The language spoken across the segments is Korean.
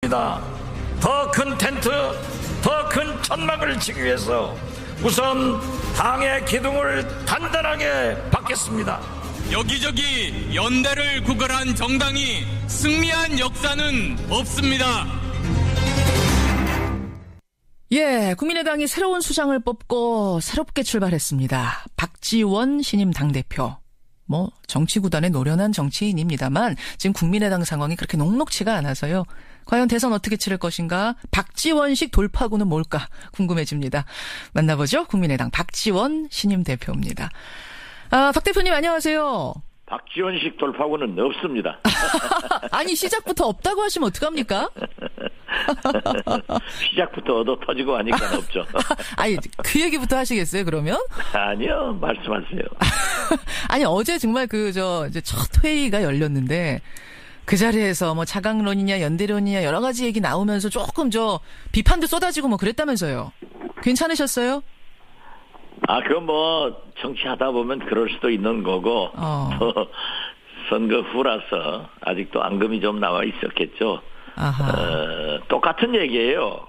합니다. 더 큰 텐트, 더 큰 천막을 치기 위해서 우선 당의 기둥을 단단하게 박겠습니다. 여기저기 연대를 구걸한 정당이 승리한 역사는 없습니다. 예, 국민의당이 새로운 수장을 뽑고 새롭게 출발했습니다. 박지원 신임 당대표. 정치구단의 노련한 정치인입니다만 지금 국민의당 상황이 그렇게 녹록치가 않아서요. 과연 대선 어떻게 치를 것인가? 박지원식 돌파구는 뭘까 궁금해집니다. 만나보죠. 국민의당 박지원 신임 대표입니다. 박 대표님 안녕하세요. 박지원식 돌파구는 없습니다. 아니 시작부터 없다고 하시면 어떡합니까? 시작부터 얻어 터지고 하니까 없죠. 아니 그 얘기부터 하시겠어요 그러면? 아니요, 말씀하세요. 아니 어제 정말 이제 첫 회의가 열렸는데 그 자리에서 자강론이냐 연대론이냐 여러 가지 얘기 나오면서 조금 비판도 쏟아지고 그랬다면서요. 괜찮으셨어요? 그건 정치하다 보면 그럴 수도 있는 거고, 또 선거 후라서 아직도 앙금이 좀 나와 있었겠죠. 똑같은 얘기예요.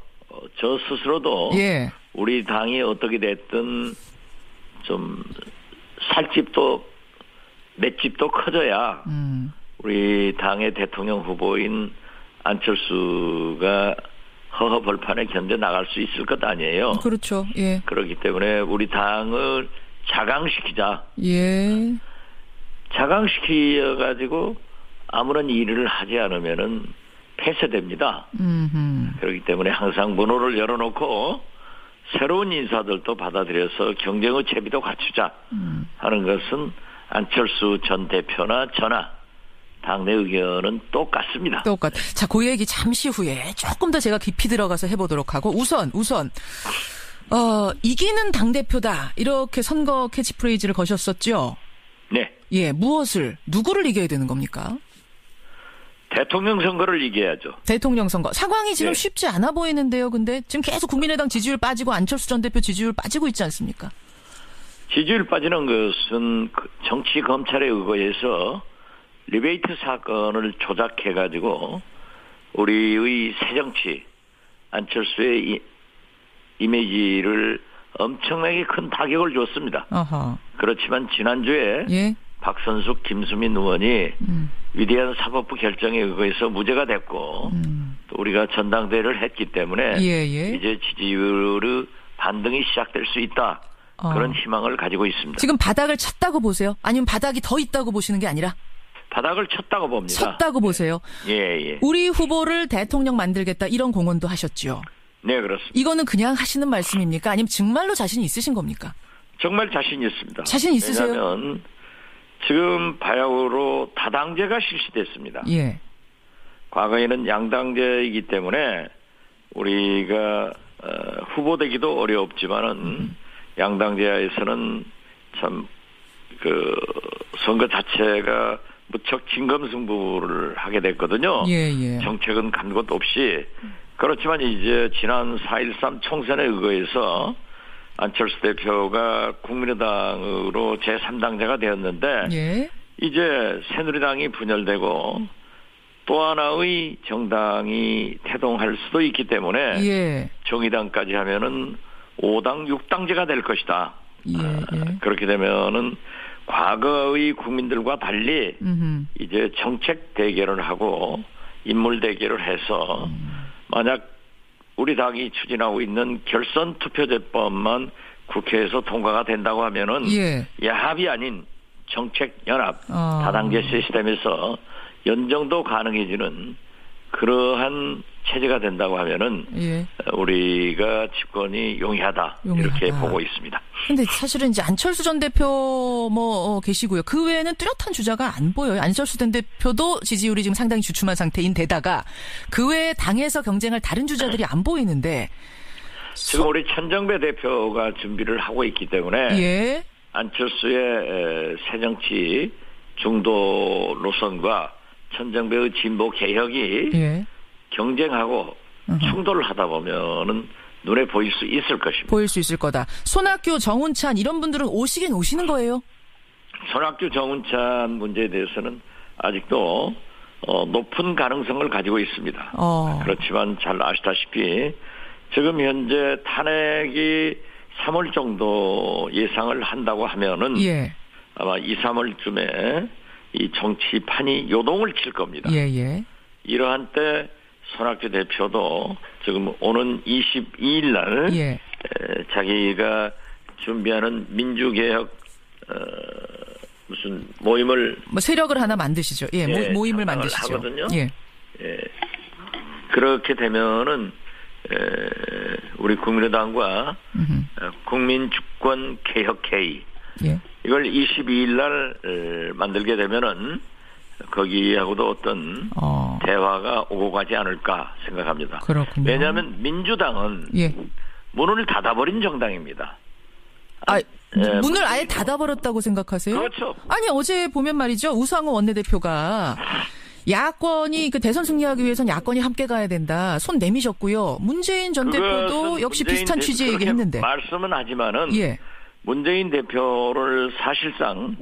저 스스로도 예. 우리 당이 어떻게 됐든 좀 살집도 맷집도 커져야 우리 당의 대통령 후보인 안철수가 허허벌판에 견뎌 나갈 수 있을 것 아니에요. 그렇죠. 예. 그렇기 때문에 우리 당을 자강시키자. 예. 자강시켜가지고 아무런 일을 하지 않으면은 폐쇄됩니다. 그렇기 때문에 항상 문호를 열어놓고 새로운 인사들도 받아들여서 경쟁의 채비도 갖추자 하는 것은 안철수 전 대표나 저나 당내 의견은 똑같습니다. 자, 그 얘기 잠시 후에 조금 더 제가 깊이 들어가서 해보도록 하고 우선 이기는 당대표다 이렇게 선거 캐치프레이즈를 거셨었죠? 네. 예, 누구를 이겨야 되는 겁니까? 대통령 선거를 이겨야죠. 대통령 선거. 상황이 지금 네. 쉽지 않아 보이는데요. 근데 지금 계속 국민의당 지지율 빠지고 안철수 전 대표 지지율 빠지고 있지 않습니까? 지지율 빠지는 것은 정치 검찰에 의거해서 리베이트 사건을 조작해가지고 우리의 새정치 안철수의 이미지를 엄청나게 큰 타격을 줬습니다. 그렇지만 지난주에 예? 박선숙, 김수민 의원이 위대한 사법부 결정에 의거해서 무죄가 됐고 또 우리가 전당대회를 했기 때문에 이제 지지율의 반등이 시작될 수 있다. 그런 희망을 가지고 있습니다. 지금 바닥을 쳤다고 보세요? 아니면 바닥이 더 있다고 보시는 게 아니라? 바닥을 쳤다고 봅니다. 쳤다고 보세요? 예. 우리 후보를 대통령 만들겠다 이런 공언도 하셨죠? 네, 그렇습니다. 이거는 그냥 하시는 말씀입니까? 아니면 정말로 자신 있으신 겁니까? 정말 자신 있습니다. 자신 있으세요? 왜냐하면 지금 바야흐로 다당제가 실시됐습니다. 예. 과거에는 양당제이기 때문에 우리가 후보되기도 어렵지만은 양당제하에서는 참 선거 자체가 무척 진검승부를 하게 됐거든요. 예. 정책은 간 곳 없이. 그렇지만 이제 지난 4.13 총선에 의거해서 안철수 대표가 국민의당으로 제3당제가 되었는데 예. 이제 새누리당이 분열되고 또 하나의 정당이 태동할 수도 있기 때문에 예. 정의당까지 하면은 5당 6당제가 될 것이다. 예. 그렇게 되면은 과거의 국민들과 달리 이제 정책 대결을 하고 인물 대결을 해서 만약 우리 당이 추진하고 있는 결선 투표제법만 국회에서 통과가 된다고 하면은 야합이 아닌 정책 연합 다당제 시스템에서 연정도 가능해지는 그러한 체제가 된다고 하면은 우리가 집권이 용이하다 이렇게 보고 있습니다. 근데 사실은 이제 안철수 전 대표 계시고요. 그 외에는 뚜렷한 주자가 안 보여요. 안철수 전 대표도 지지율이 지금 상당히 주춤한 상태인데다가 그 외에 당에서 경쟁할 다른 주자들이 안 보이는데 지금 우리 천정배 대표가 준비를 하고 있기 때문에 안철수의 새정치 중도 노선과 천정배의 진보 개혁이 경쟁하고 충돌을 하다 보면은 눈에 보일 수 있을 것입니다. 보일 수 있을 거다. 손학규, 정운찬 이런 분들은 오시긴 오시는 거예요? 손학규, 정운찬 문제에 대해서는 아직도 높은 가능성을 가지고 있습니다. 그렇지만 잘 아시다시피 지금 현재 탄핵이 3월 정도 예상을 한다고 하면은 예. 아마 2, 3월쯤에 이 정치판이 요동을 칠 겁니다. 예. 이러한 때 손학규 대표도 지금 오는 22일 날 예. 자기가 준비하는 민주개혁 무슨 모임을 뭐 세력을 하나 만드시죠. 예, 모임을 만드시죠. 하거든요. 예. 그렇게 되면은 우리 국민의당과 국민주권 개혁회의 예. 이걸 22일 날 만들게 되면은 거기하고도 어떤 대화가 오고 가지 않을까 생각합니다. 그렇군요. 왜냐하면 민주당은 예. 문을 닫아버린 정당입니다. 문을 아예 닫아버렸다고 생각하세요? 그렇죠. 아니 어제 보면 말이죠. 우상호 원내대표가 야권이 그 대선 승리하기 위해서는 야권이 함께 가야 된다. 손 내미셨고요. 문재인 전 대표도 역시 비슷한 취지의 얘기했는데. 말씀은 하지만은 예. 문재인 대표를 사실상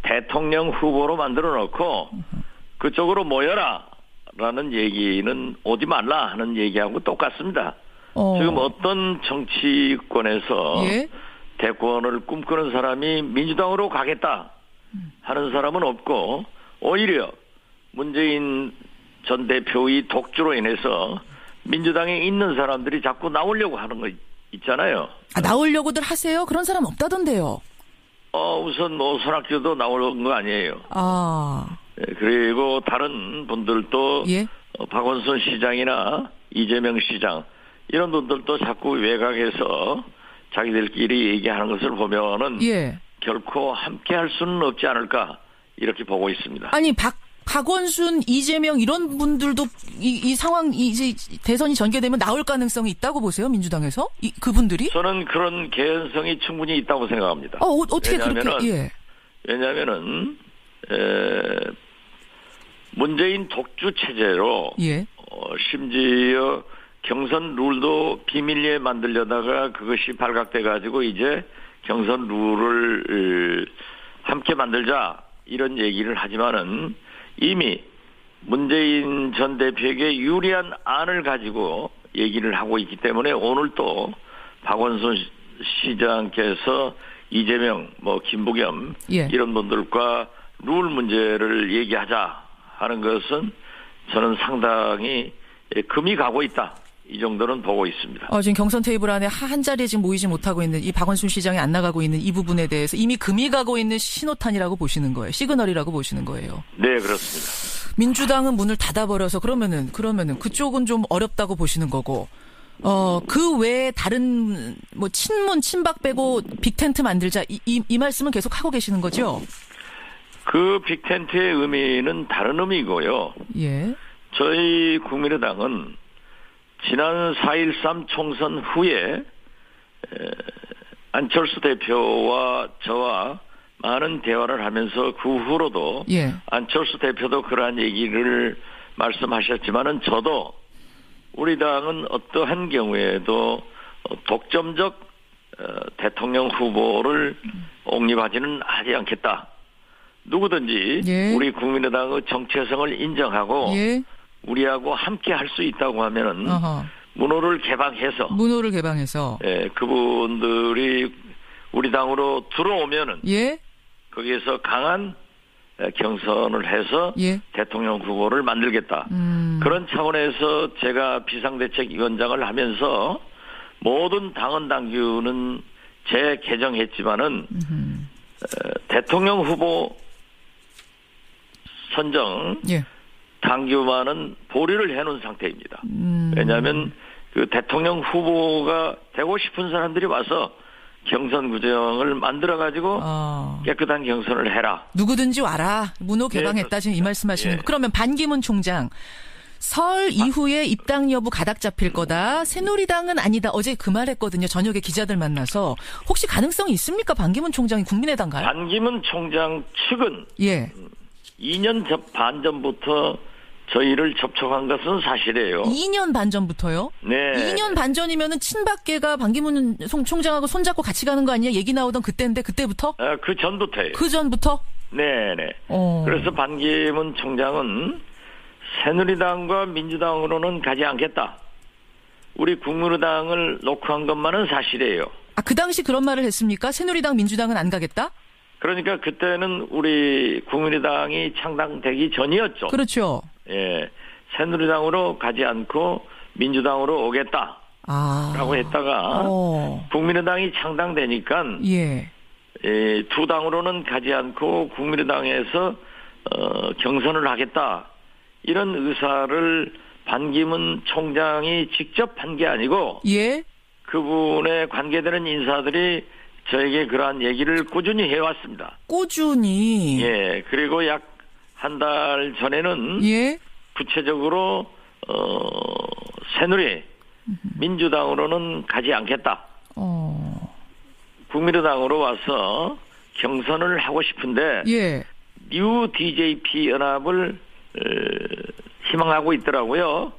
대통령 후보로 만들어 놓고 그쪽으로 모여라라는 얘기는 오지 말라 하는 얘기하고 똑같습니다. 지금 어떤 정치권에서 예? 대권을 꿈꾸는 사람이 민주당으로 가겠다 하는 사람은 없고 오히려 문재인 전 대표의 독주로 인해서 민주당에 있는 사람들이 자꾸 나오려고 하는 거 있잖아요. 나오려고들 하세요? 그런 사람 없다던데요. 우선 손학규도 나오는 거 아니에요. 그리고 다른 분들도 예? 박원순 시장이나 이재명 시장 이런 분들도 자꾸 외곽에서 자기들끼리 얘기하는 것을 보면은 예. 결코 함께 할 수는 없지 않을까 이렇게 보고 있습니다. 아니 박원순, 이재명 이런 분들도 이 상황 이제 대선이 전개되면 나올 가능성이 있다고 보세요? 민주당에서? 그분들이? 저는 그런 개연성이 충분히 있다고 생각합니다. 어떻게 그렇게? 예. 왜냐하면은 문재인 독주 체제로 예. 심지어 경선 룰도 비밀리에 만들려다가 그것이 발각돼 가지고 이제 경선 룰을 함께 만들자 이런 얘기를 하지만은 이미 문재인 전 대표에게 유리한 안을 가지고 얘기를 하고 있기 때문에 오늘 또 박원순 시장께서 이재명 김부겸 예. 이런 분들과 룰 문제를 얘기하자 하는 것은 저는 상당히 금이 가고 있다. 이 정도는 보고 있습니다. 지금 경선 테이블 안에 한 자리에 지금 모이지 못하고 있는 이 박원순 시장이 안 나가고 있는 이 부분에 대해서 이미 금이 가고 있는 신호탄이라고 보시는 거예요. 시그널이라고 보시는 거예요. 네, 그렇습니다. 민주당은 문을 닫아버려서 그러면은 그쪽은 좀 어렵다고 보시는 거고, 그 외에 다른 친문, 친박 빼고 빅텐트 만들자 이 말씀은 계속 하고 계시는 거죠? 그 빅텐트의 의미는 다른 의미고요. 예. 저희 국민의당은 지난 4.13 총선 후에 안철수 대표와 저와 많은 대화를 하면서 그 후로도 예. 안철수 대표도 그러한 얘기를 말씀하셨지만은 저도 우리 당은 어떠한 경우에도 독점적 대통령 후보를 옹립하지는 하지 않겠다. 누구든지 예. 우리 국민의당의 정체성을 인정하고 예. 우리하고 함께 할 수 있다고 하면은 문호를 개방해서 예, 그분들이 우리 당으로 들어오면은 예? 거기에서 강한 경선을 해서 예. 대통령 후보를 만들겠다. 그런 차원에서 제가 비상대책위원장을 하면서 모든 당원 당규는 재개정했지만은 대통령 후보 선정 예. 당규만은 보류를 해놓은 상태입니다. 왜냐하면 그 대통령 후보가 되고 싶은 사람들이 와서 경선 구정을 만들어가지고 깨끗한 경선을 해라. 누구든지 와라. 문호 개방했다. 지금 이 말씀하시는 거. 그러면 반기문 총장. 설 이후에 입당 여부 가닥 잡힐 거다. 새누리당은 아니다. 어제 그 말했거든요. 저녁에 기자들 만나서. 혹시 가능성이 있습니까? 반기문 총장이 국민의당 가요? 반기문 총장 측은 예. 2년 반 전부터 저희를 접촉한 것은 사실이에요. 2년 반 전부터요? 네. 2년 반 전이면은 친박계가 반기문 총장하고 손잡고 같이 가는 거 아니냐? 얘기 나오던 그때인데 그때부터? 그 전부터예요. 그 전부터? 네네. 그래서 반기문 총장은 새누리당과 민주당으로는 가지 않겠다. 우리 국민의당을 놓고 한 것만은 사실이에요. 아, 그 당시 그런 말을 했습니까? 새누리당, 민주당은 안 가겠다? 그러니까 그때는 우리 국민의당이 창당되기 전이었죠. 그렇죠. 예, 새누리당으로 가지 않고 민주당으로 오겠다. 라고 했다가 국민의당이 창당되니까 예. 두 당으로는 가지 않고 국민의당에서 경선을 하겠다. 이런 의사를 반기문 총장이 직접 한 게 아니고 예. 그분에 관계되는 인사들이 저에게 그러한 얘기를 꾸준히 해왔습니다. 꾸준히. 예. 그리고 약 한 달 전에는 예. 구체적으로 새누리 민주당으로는 가지 않겠다. 국민의당으로 와서 경선을 하고 싶은데 예. 뉴 DJP 연합을 희망하고 있더라고요.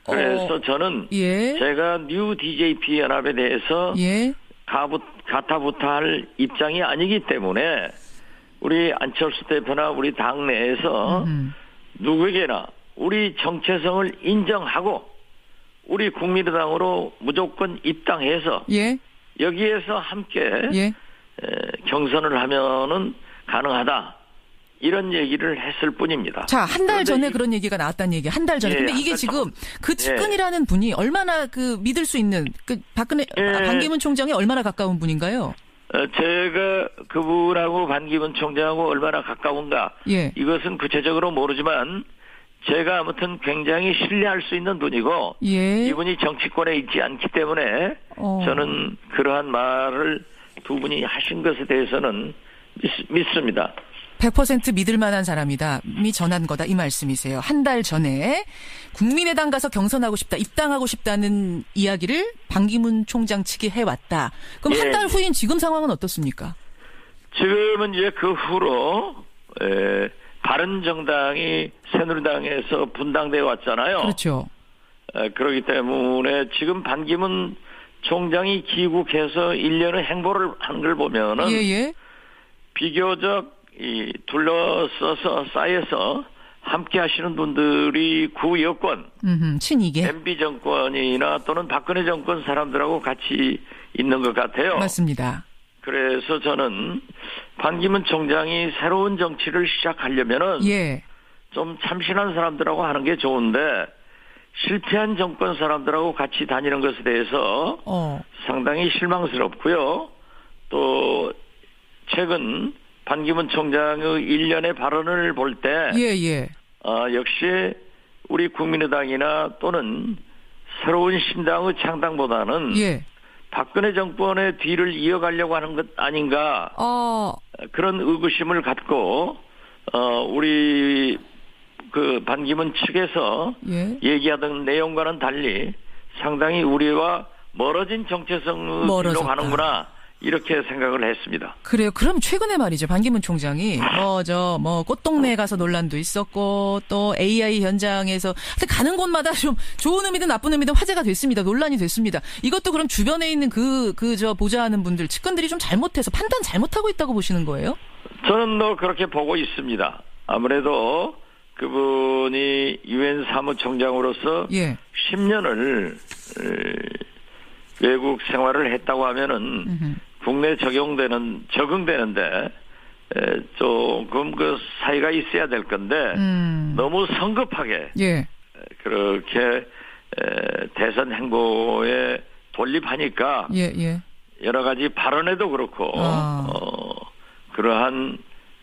그래서 저는 예. 제가 뉴 DJP 연합에 대해서 예. 가타부타할 입장이 아니기 때문에 우리 안철수 대표나 우리 당 내에서 누구에게나 우리 정체성을 인정하고 우리 국민의당으로 무조건 입당해서 예. 여기에서 함께 예. 경선을 하면은 가능하다. 이런 얘기를 했을 뿐입니다. 자, 한 달 전에 그런 얘기가 나왔다는 얘기. 한 달 전에. 예, 근데 이게 지금 그 측근이라는 분이 얼마나 그 믿을 수 있는 그 반기문 총장이 얼마나 가까운 분인가요? 제가 그분하고 반기문 총장하고 얼마나 가까운가. 예. 이것은 구체적으로 모르지만 제가 아무튼 굉장히 신뢰할 수 있는 분이고 예. 이분이 정치권에 있지 않기 때문에 저는 그러한 말을 두 분이 하신 것에 대해서는 믿습니다. 100% 믿을 만한 사람이다.이 전한 거다 이 말씀이세요. 한 달 전에 국민의당 가서 경선하고 싶다, 입당하고 싶다는 이야기를 반기문 총장 측이 해왔다. 그럼 예. 한 달 후인 지금 상황은 어떻습니까? 지금은 이제 그 후로 바른정당이 새누리당에서 분당되어 왔잖아요. 그렇죠. 그렇기 때문에 지금 반기문 총장이 귀국해서 1년의 행보를 한 걸 보면은 예. 비교적 둘러서서 쌓여서 함께 하시는 분들이 구 여권, 친이계. MB 정권이나 또는 박근혜 정권 사람들하고 같이 있는 것 같아요. 맞습니다. 그래서 저는 반기문 총장이 새로운 정치를 시작하려면은 예. 좀 참신한 사람들하고 하는 게 좋은데 실패한 정권 사람들하고 같이 다니는 것에 대해서 상당히 실망스럽고요. 또 최근 반기문 총장의 일련의 발언을 볼 때 예. 역시 우리 국민의당이나 또는 새로운 신당의 창당보다는 예. 박근혜 정권의 뒤를 이어가려고 하는 것 아닌가 그런 의구심을 갖고 우리 그 반기문 측에서 예. 얘기하던 내용과는 달리 상당히 우리와 멀어진 정체성으로 가는구나 이렇게 생각을 했습니다. 그래요. 그럼 최근에 말이죠. 반기문 총장이 꽃동네에 가서 논란도 있었고 또 AI 현장에서 가는 곳마다 좀 좋은 의미든 나쁜 의미든 화제가 됐습니다. 논란이 됐습니다. 이것도 그럼 주변에 있는 보좌하는 분들 측근들이 좀 잘못해서 판단 잘못하고 있다고 보시는 거예요? 저는 그렇게 보고 있습니다. 아무래도 그분이 유엔 사무총장으로서 예. 10년을 외국 생활을 했다고 하면은 국내 적응되는데 조금 그 사이가 있어야 될 건데 너무 성급하게 예. 그렇게 대선 행보에 돌입하니까 예. 여러 가지 발언에도 그렇고 그러한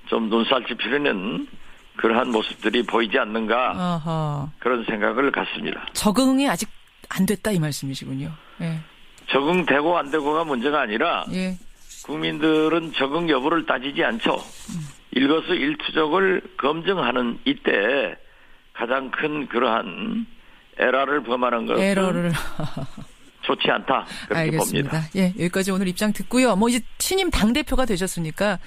좀 눈살 찌푸리는 그러한 모습들이 보이지 않는가 그런 생각을 갖습니다. 적응이 아직 안 됐다 이 말씀이시군요. 예. 적응되고 안 되고가 문제가 아니라 예. 국민들은 적응 여부를 따지지 않죠. 일거수일투족을 검증하는 이때 가장 큰 그러한 에러를 범하는 것은 좋지 않다 그렇게 알겠습니다. 봅니다. 예, 여기까지 오늘 입장 듣고요. 이제 신임 당대표가 되셨으니까